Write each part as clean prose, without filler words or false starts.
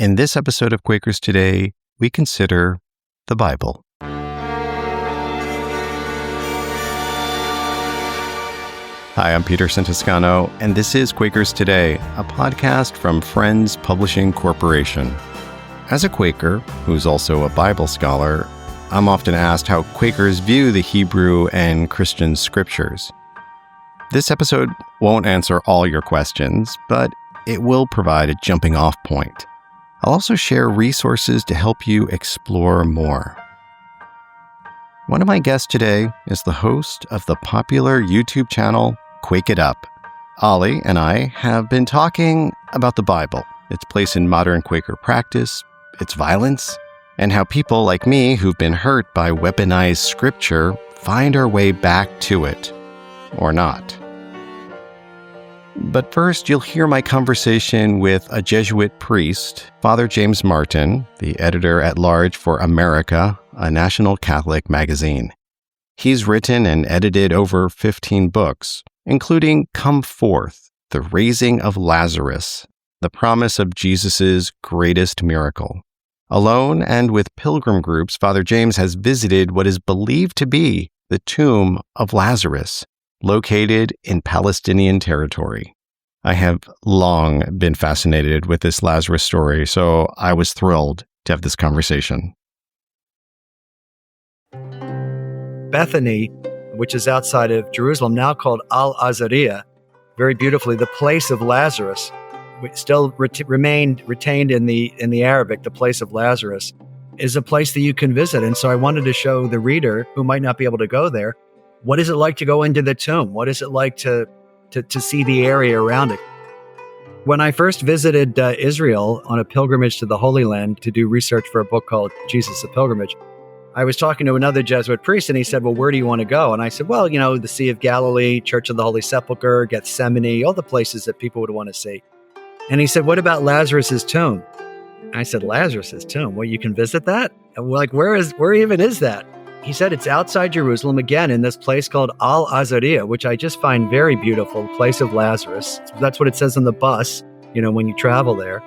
In this episode of Quakers Today, we consider the Bible. Hi, I'm Peterson Toscano, and this is Quakers Today, a podcast from Friends Publishing Corporation. As a Quaker, who's also a Bible scholar, I'm often asked how Quakers view the Hebrew and Christian scriptures. This episode won't answer all your questions, but it will provide a jumping-off point. I'll also share resources to help you explore more. One of my guests today is the host of the popular YouTube channel Quake It Up. Ollie and I have been talking about the Bible, its place in modern Quaker practice, its violence, and how people like me who've been hurt by weaponized scripture find our way back to it, or not. But first, you'll hear my conversation with a Jesuit priest, Father James Martin, the editor-at-large for America, a national Catholic magazine. He's written and edited over 15 books, including Come Forth, The Raising of Lazarus, the promise of Jesus' greatest miracle. Alone and with pilgrim groups, Father James has visited what is believed to be the tomb of Lazarus, located in Palestinian territory. I have long been fascinated with this Lazarus story, so I was thrilled to have this conversation. Bethany, which is outside of Jerusalem, now called Al-Azariah, very beautifully, the place of Lazarus, which still retained in the Arabic, the place of Lazarus, is a place that you can visit. And so I wanted to show the reader who might not be able to go there, what is it like to go into the tomb? What is it like to see the area around it? When I first visited Israel on a pilgrimage to the Holy Land to do research for a book called Jesus, a Pilgrimage, I was talking to another Jesuit priest, and he said, well, where do you want to go? And I said, well, the Sea of Galilee, Church of the Holy Sepulchre, Gethsemane, all the places that people would want to see. And he said, what about Lazarus's tomb? I said, Lazarus's tomb? Well, you can visit that? And we're like, where even is that? He said it's outside Jerusalem, again, in this place called Al-Azariah, which I just find very beautiful, place of Lazarus. That's what it says on the bus, when you travel there.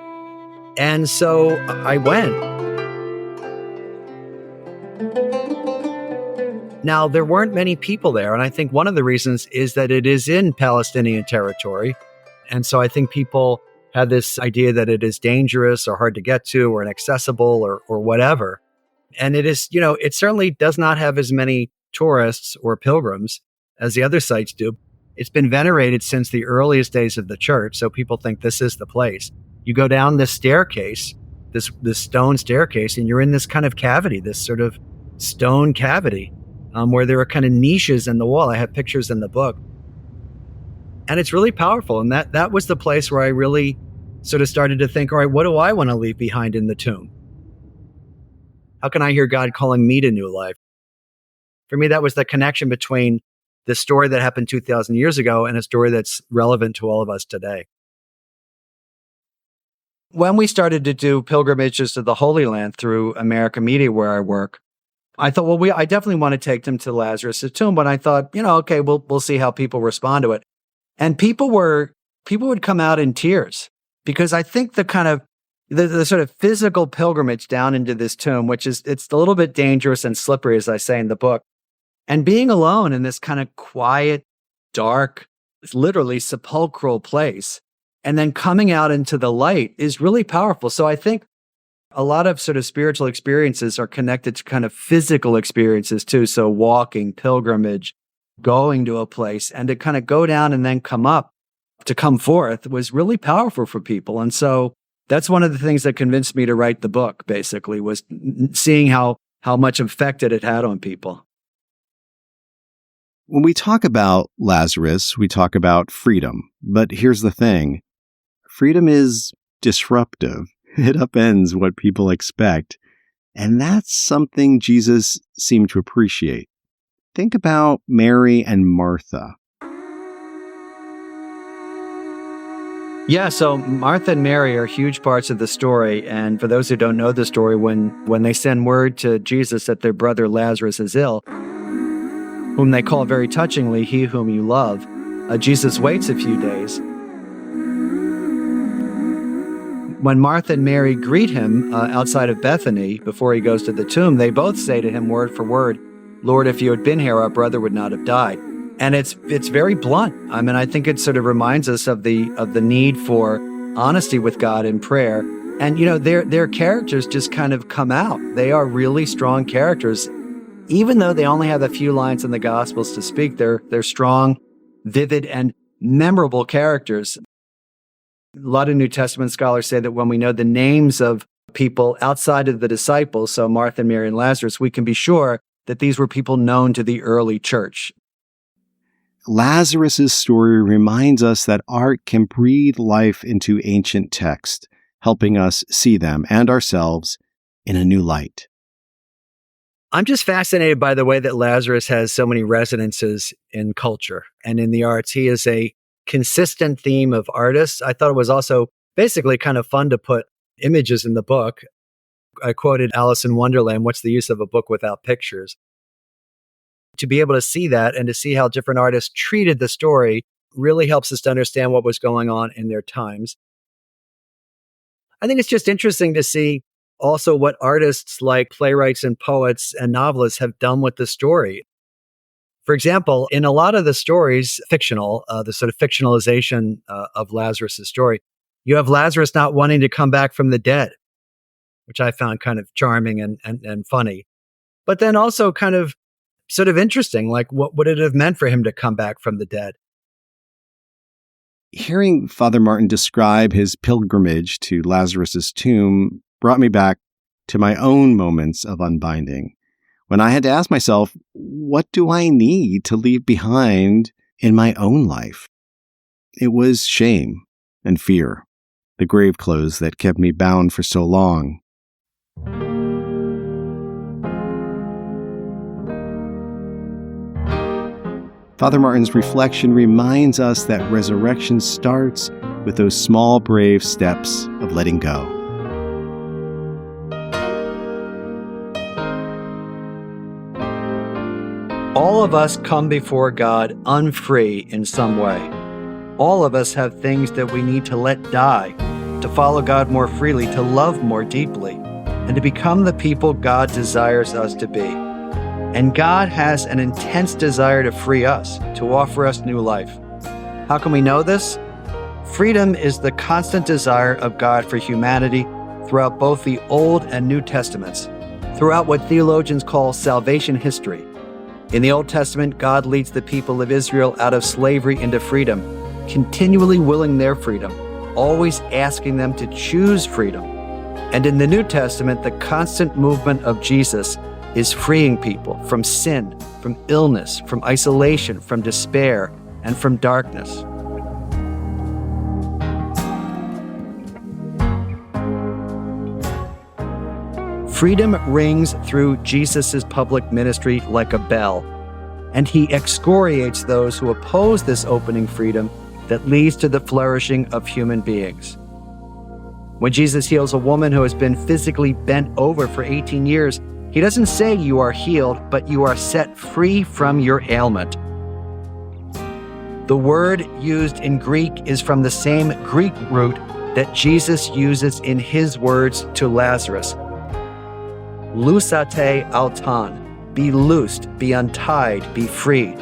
And so I went. Now, there weren't many people there, and I think one of the reasons is that it is in Palestinian territory. And so I think people had this idea that it is dangerous or hard to get to or inaccessible or whatever. And it is, it certainly does not have as many tourists or pilgrims as the other sites do. It's been venerated since the earliest days of the church, so people think this is the place. You go down this staircase, this stone staircase, and you're in this kind of cavity, this sort of stone cavity, where there are kind of niches in the wall. I have pictures in the book. And it's really powerful. And that was the place where I really sort of started to think, all right, what do I want to leave behind in the tomb? How can I hear God calling me to new life? For me, that was the connection between the story that happened 2,000 years ago and a story that's relevant to all of us today. When we started to do pilgrimages to the Holy Land through America Media, where I work, I thought, well, I definitely want to take them to Lazarus' tomb. But I thought, okay, we'll see how people respond to it. And people would come out in tears, because I think the sort of physical pilgrimage down into this tomb, it's a little bit dangerous and slippery, as I say in the book. And being alone in this kind of quiet, dark, literally sepulchral place, and then coming out into the light is really powerful. So I think a lot of sort of spiritual experiences are connected to kind of physical experiences too. So walking, pilgrimage, going to a place, and to kind of go down and then come up, to come forth, was really powerful for people. And so that's one of the things that convinced me to write the book, basically, was seeing how much effect it had on people. When we talk about Lazarus, we talk about freedom. But here's the thing. Freedom is disruptive. It upends what people expect. And that's something Jesus seemed to appreciate. Think about Mary and Martha. Yeah, so Martha and Mary are huge parts of the story. And for those who don't know the story, when they send word to Jesus that their brother Lazarus is ill, whom they call very touchingly, he whom you love, Jesus waits a few days. when Martha and Mary greet him outside of Bethany before he goes to the tomb, they both say to him word for word, "Lord, if you had been here, our brother would not have died." And it's very blunt. I mean, I think it sort of reminds us of the need for honesty with God in prayer. And, their characters just kind of come out. They are really strong characters. Even though they only have a few lines in the Gospels to speak, they're strong, vivid, and memorable characters. A lot of New Testament scholars say that when we know the names of people outside of the disciples, so Martha, Mary, and Lazarus, we can be sure that these were people known to the early church. Lazarus' story reminds us that art can breathe life into ancient text, helping us see them and ourselves in a new light. I'm just fascinated by the way that Lazarus has so many resonances in culture and in the arts. He is a consistent theme of artists. I thought it was also basically kind of fun to put images in the book. I quoted Alice in Wonderland, "What's the use of a book without pictures?" To be able to see that and to see how different artists treated the story really helps us to understand what was going on in their times. I think it's just interesting to see also what artists like playwrights and poets and novelists have done with the story. For example, in a lot of the stories, fictional, the sort of fictionalization of Lazarus' story, you have Lazarus not wanting to come back from the dead, which I found kind of charming and funny. But then also kind of sort of interesting, like what would it have meant for him to come back from the dead? Hearing Father Martin describe his pilgrimage to Lazarus' tomb brought me back to my own moments of unbinding, when I had to ask myself, what do I need to leave behind in my own life? It was shame and fear, the grave clothes that kept me bound for so long. Father Martin's reflection reminds us that resurrection starts with those small, brave steps of letting go. All of us come before God unfree in some way. All of us have things that we need to let die, to follow God more freely, to love more deeply, and to become the people God desires us to be. And God has an intense desire to free us, to offer us new life. How can we know this? Freedom is the constant desire of God for humanity throughout both the Old and New Testaments, throughout what theologians call salvation history. In the Old Testament, God leads the people of Israel out of slavery into freedom, continually willing their freedom, always asking them to choose freedom. And in the New Testament, the constant movement of Jesus is freeing people from sin, from illness, from isolation, from despair, and from darkness. Freedom rings through Jesus' public ministry like a bell, and he excoriates those who oppose this opening freedom that leads to the flourishing of human beings. When Jesus heals a woman who has been physically bent over for 18 years, he doesn't say you are healed, but you are set free from your ailment. The word used in Greek is from the same Greek root that Jesus uses in his words to Lazarus. Lousate auton, be loosed, be untied, be freed.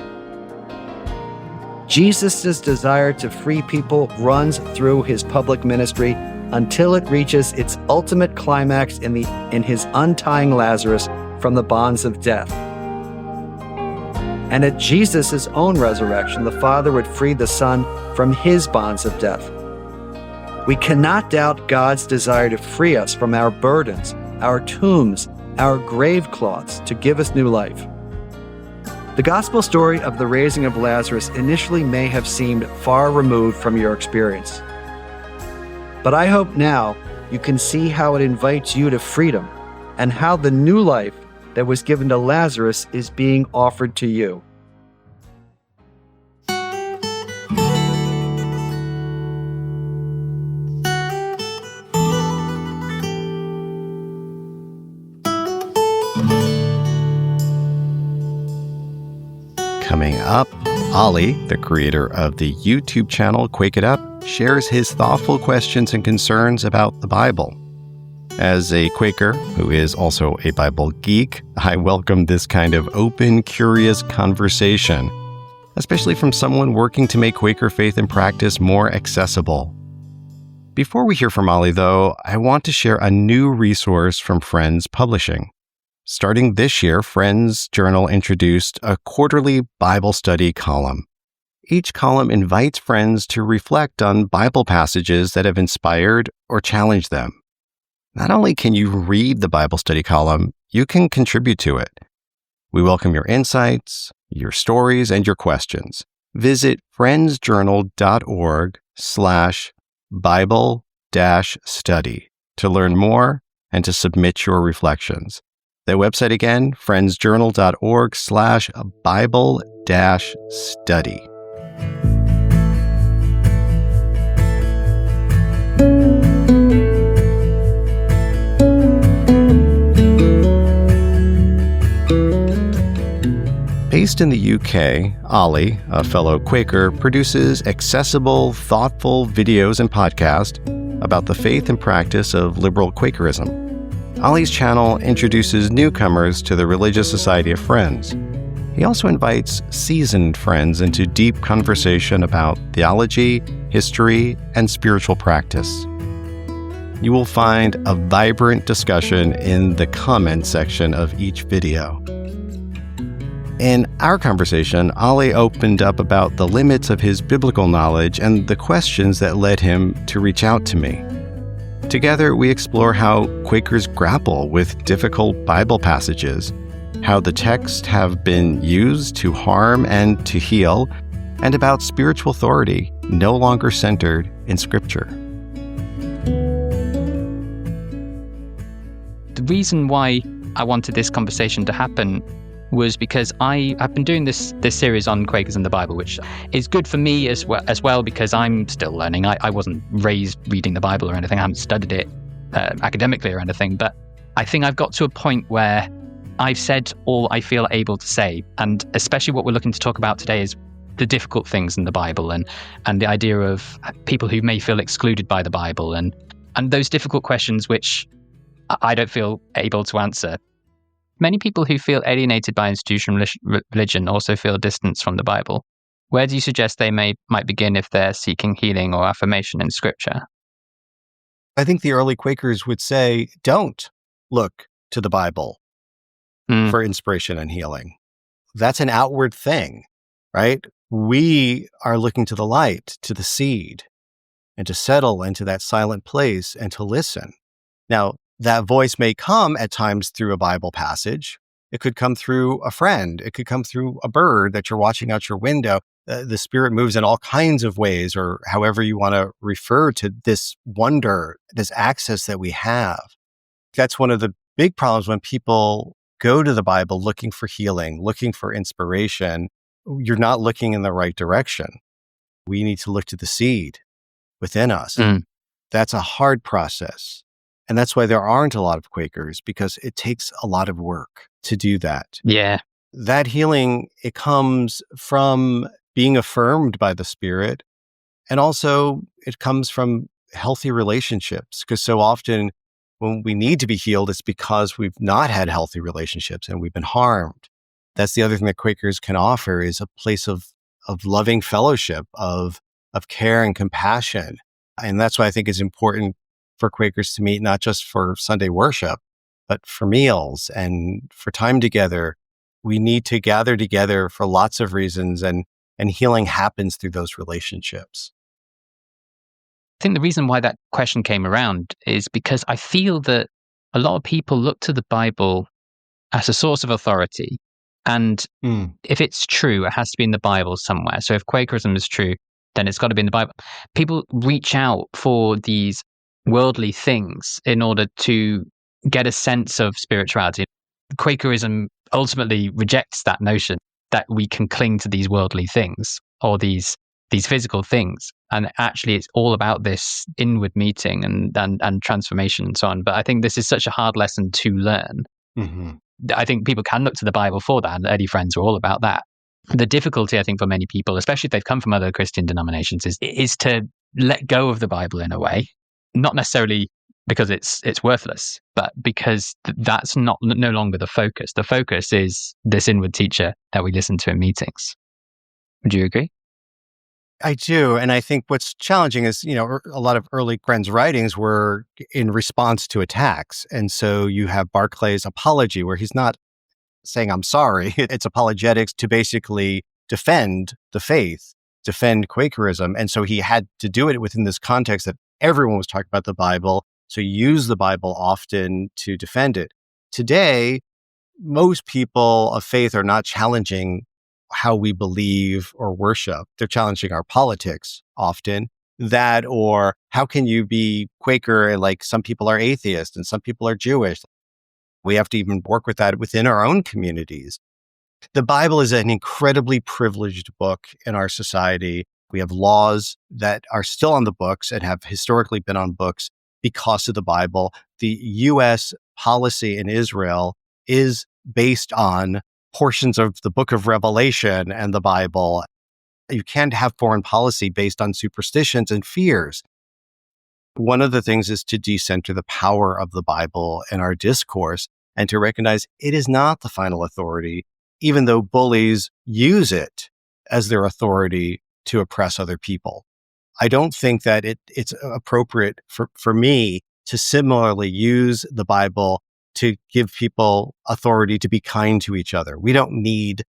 Jesus' desire to free people runs through his public ministry until it reaches its ultimate climax in his untying Lazarus from the bonds of death. And at Jesus' own resurrection, the Father would free the Son from his bonds of death. We cannot doubt God's desire to free us from our burdens, our tombs, our grave cloths, to give us new life. The gospel story of the raising of Lazarus initially may have seemed far removed from your experience. But I hope now you can see how it invites you to freedom and how the new life that was given to Lazarus is being offered to you. Coming up, Ollie, the creator of the YouTube channel Quake It Up, shares his thoughtful questions and concerns about the Bible. As a Quaker who is also a Bible geek, I welcome this kind of open, curious conversation, especially from someone working to make Quaker faith and practice more accessible. Before we hear from Ollie, though, I want to share a new resource from Friends Publishing. Starting this year, Friends Journal introduced a quarterly Bible study column. Each column invites friends to reflect on Bible passages that have inspired or challenged them. Not only can you read the Bible study column, you can contribute to it. We welcome your insights, your stories, and your questions. Visit friendsjournal.org/Bible-study to learn more and to submit your reflections. The website again, friendsjournal.org/Bible-study. Based in the UK, Ollie, a fellow Quaker, produces accessible, thoughtful videos and podcasts about the faith and practice of liberal Quakerism. Ollie's channel introduces newcomers to the Religious Society of Friends. He also invites seasoned friends into deep conversation about theology, history, and spiritual practice. You will find a vibrant discussion in the comment section of each video. In our conversation, Ollie opened up about the limits of his biblical knowledge and the questions that led him to reach out to me. Together, we explore how Quakers grapple with difficult Bible passages, how the texts have been used to harm and to heal, and about spiritual authority no longer centered in Scripture. The reason why I wanted this conversation to happen was because I've been doing this series on Quakers and the Bible, which is good for me as well because I'm still learning. I wasn't raised reading the Bible or anything. I haven't studied it academically or anything, but I think I've got to a point where I've said all I feel able to say, and especially what we're looking to talk about today is the difficult things in the Bible and the idea of people who may feel excluded by the Bible and those difficult questions which I don't feel able to answer. Many people who feel alienated by institutional religion also feel distance from the Bible. Where do you suggest they might begin if they're seeking healing or affirmation in Scripture? I think the early Quakers would say, don't look to the Bible for inspiration and healing. That's an outward thing, right? We are looking to the light, to the seed, and to settle into that silent place and to listen. Now, that voice may come at times through a Bible passage. It could come through a friend. It could come through a bird that you're watching out your window. The Spirit moves in all kinds of ways, or however you want to refer to this wonder, this access that we have. That's one of the big problems when people go to the Bible looking for healing, looking for inspiration. You're not looking in the right direction. We need to look to the seed within us. That's a hard process. And that's why there aren't a lot of Quakers, because it takes a lot of work to do that. Yeah. That healing, it comes from being affirmed by the Spirit. And also it comes from healthy relationships, because so often when we need to be healed, it's because we've not had healthy relationships and we've been harmed. That's the other thing that Quakers can offer, is a place of loving fellowship, of care and compassion. And that's why I think it's important for Quakers to meet, not just for Sunday worship, but for meals and for time together. We need to gather together for lots of reasons, and healing happens through those relationships. I think the reason why that question came around is because I feel that a lot of people look to the Bible as a source of authority. And if it's true, it has to be in the Bible somewhere. So if Quakerism is true, then it's got to be in the Bible. People reach out for these worldly things in order to get a sense of spirituality. Quakerism ultimately rejects that notion that we can cling to these worldly things or these physical things. And actually, it's all about this inward meeting and transformation and so on. But I think this is such a hard lesson to learn. I think people can look to the Bible for that, and early friends were all about that. The difficulty, I think, for many people, especially if they've come from other Christian denominations, is to let go of the Bible in a way, not necessarily because it's worthless, but because that's no longer the focus. The focus is this inward teacher that we listen to in meetings. Would you agree? I do. And I think what's challenging is, a lot of early Kren's writings were in response to attacks. And so you have Barclay's apology, where he's not saying, I'm sorry. It's apologetics to basically defend the faith, defend Quakerism. And so he had to do it within this context that everyone was talking about the Bible. So he used the Bible often to defend it. Today, most people of faith are not challenging how we believe or worship. They're challenging our politics often. That, or how can you be Quaker and like some people are atheist and some people are Jewish? We have to even work with that within our own communities. The Bible is an incredibly privileged book in our society. We have laws that are still on the books and have historically been on books because of the Bible. The U.S. policy in Israel is based on portions of the book of Revelation and the Bible. You can't have foreign policy based on superstitions and fears. One of the things is to decenter the power of the Bible in our discourse and to recognize it is not the final authority, even though bullies use it as their authority to oppress other people. I don't think that it's appropriate for me to similarly use the Bible to give people authority to be kind to each other. We don't need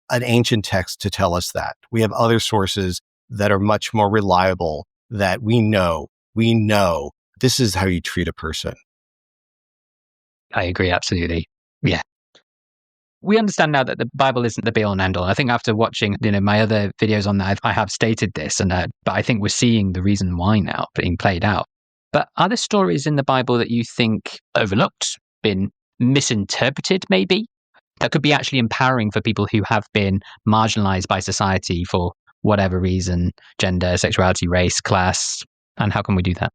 an ancient text to tell us that. We have other sources that are much more reliable that we know this is how you treat a person. I agree, absolutely. Yeah. We understand now that the Bible isn't the be-all and end-all. I think after watching, my other videos on that, I have stated this, but I think we're seeing the reason why now being played out. But are there stories in the Bible that you think overlooked, been misinterpreted maybe, that could be actually empowering for people who have been marginalized by society for whatever reason, gender, sexuality, race, class? And how can we do that?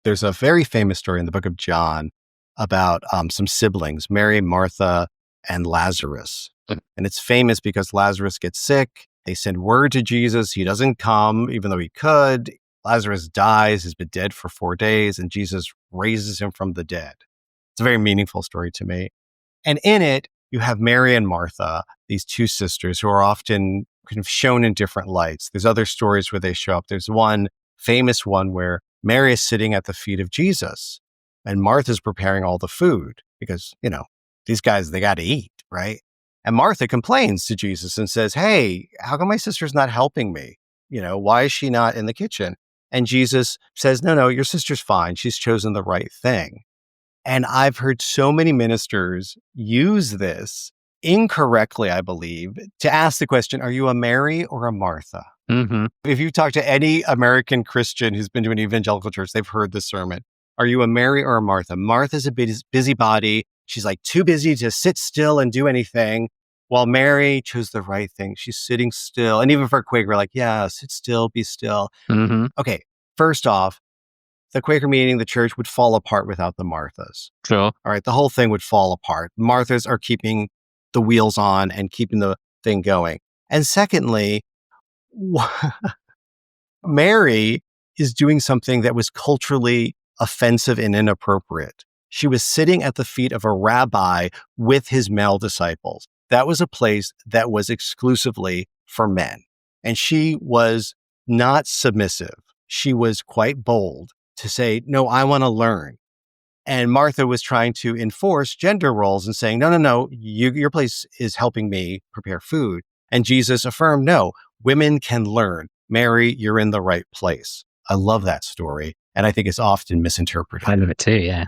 There's a very famous story in the book of John about some siblings, Mary, Martha, and Lazarus. And it's famous because Lazarus gets sick. They send word to Jesus. He doesn't come, even though he could. Lazarus dies, has been dead for 4 days, and Jesus raises him from the dead. It's a very meaningful story to me. And in it, you have Mary and Martha, these two sisters who are often kind of shown in different lights. There's other stories where they show up. There's one famous one where Mary is sitting at the feet of Jesus and Martha's preparing all the food because, these guys, they got to eat, right? And Martha complains to Jesus and says, hey, how come my sister's not helping me? Why is she not in the kitchen? And Jesus says, no, your sister's fine. She's chosen the right thing. And I've heard so many ministers use this incorrectly, I believe, to ask the question, are you a Mary or a Martha? Mm-hmm. If you talk to any American Christian who's been to an evangelical church, they've heard this sermon. Are you a Mary or a Martha? Martha's a busybody. She's like too busy to sit still and do anything, while Mary chose the right thing. She's sitting still. And even for a Quaker, we're like, yeah, sit still, be still. Mm-hmm. Okay, first off, the Quaker meeting, the church would fall apart without the Marthas. Sure. All right, the whole thing would fall apart. Marthas are keeping the wheels on and keeping the thing going. And secondly, Mary is doing something that was culturally offensive and inappropriate. She was sitting at the feet of a rabbi with his male disciples. That was a place that was exclusively for men. And she was not submissive. She was quite bold to say, no, I want to learn. And Martha was trying to enforce gender roles and saying, no, your place is helping me prepare food. And Jesus affirmed, no, women can learn. Mary, you're in the right place. I love that story. And I think it's often misinterpreted. I love it too, yeah.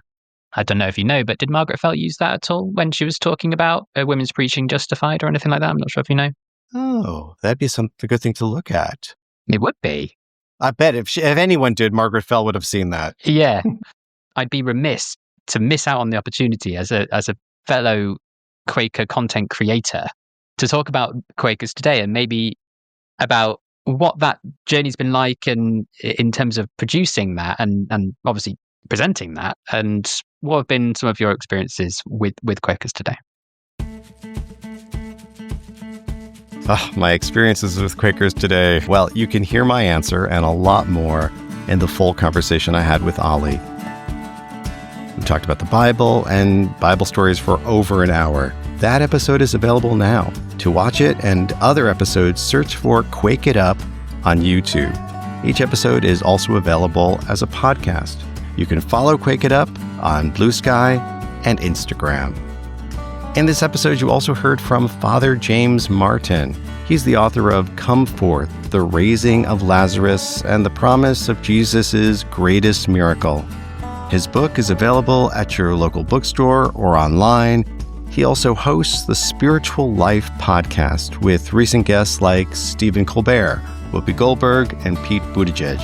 I don't know if you know, but did Margaret Felt use that at all when she was talking about women's preaching justified or anything like that? I'm not sure if you know. Oh, that'd be a good thing to look at. It would be. I bet if anyone did, Margaret Felt would have seen that. Yeah. I'd be remiss to miss out on the opportunity as a fellow Quaker content creator to talk about Quakers Today and maybe about what that journey's been like and in terms of producing that and obviously presenting that, and what have been some of your experiences with Quakers Today? my experiences with Quakers Today. Well, you can hear my answer and a lot more in the full conversation I had with Ollie. We talked about the Bible and Bible stories for over an hour. That episode is available now. To watch it and other episodes, search for Quake It Up on YouTube. Each episode is also available as a podcast. You can follow Quake It Up on Blue Sky and Instagram. In this episode, you also heard from Father James Martin. He's the author of Come Forth, the Raising of Lazarus and the Promise of Jesus' Greatest Miracle. His book is available at your local bookstore or online. He also hosts the Spiritual Life podcast with recent guests like Stephen Colbert, Whoopi Goldberg, and Pete Buttigieg.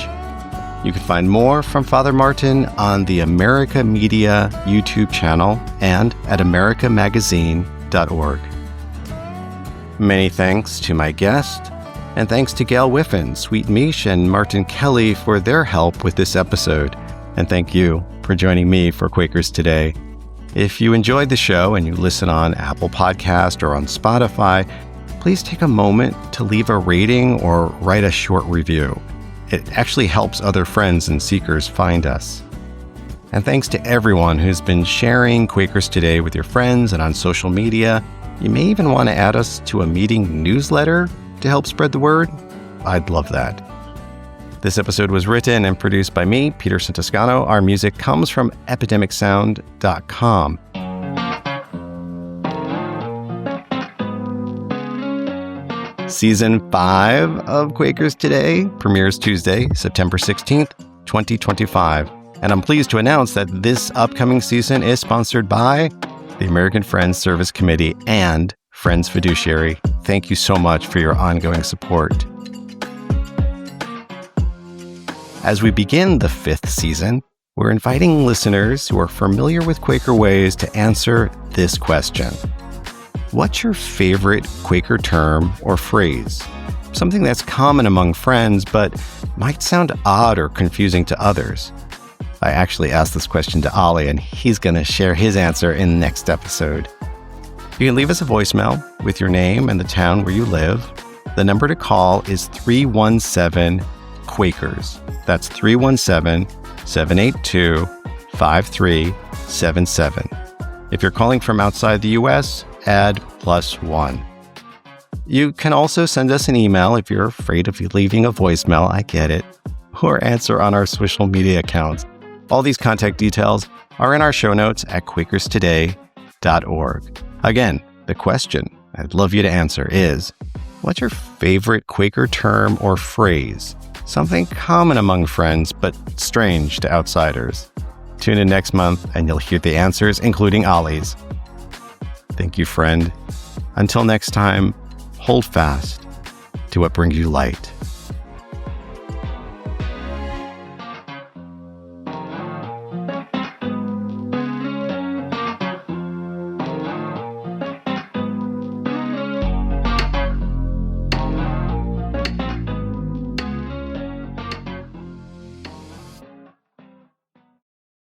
You can find more from Father Martin on the America Media YouTube channel and at americamagazine.org. Many thanks to my guest, and thanks to Gail Whiffen, Sweet Mish, and Martin Kelly for their help with this episode. And thank you for joining me for Quakers Today. If you enjoyed the show and you listen on Apple Podcast or on Spotify, please take a moment to leave a rating or write a short review. It actually helps other friends and seekers find us. And thanks to everyone who's been sharing Quakers Today with your friends and on social media. You may even want to add us to a meeting newsletter to help spread the word. I'd love that. This episode was written and produced by me, Peterson Toscano. Our music comes from epidemicsound.com. Season 5 of Quakers Today premieres Tuesday, September 16th, 2025. And I'm pleased to announce that this upcoming season is sponsored by the American Friends Service Committee and Friends Fiduciary. Thank you so much for your ongoing support. As we begin the 5th season, we're inviting listeners who are familiar with Quaker ways to answer this question. What's your favorite Quaker term or phrase? Something that's common among friends, but might sound odd or confusing to others. I actually asked this question to Ollie, and he's going to share his answer in the next episode. You can leave us a voicemail with your name and the town where you live. The number to call is 317-QUAKERS. That's 317-782-5377. If you're calling from outside the U.S., add +1. You can also send us an email if you're afraid of leaving a voicemail, I get it, or answer on our social media accounts. All these contact details are in our show notes at quakerstoday.org. Again, the question I'd love you to answer is, what's your favorite Quaker term or phrase? Something common among friends, but strange to outsiders. Tune in next month and you'll hear the answers, including Ollie's. Thank you, friend. Until next time, hold fast to what brings you light.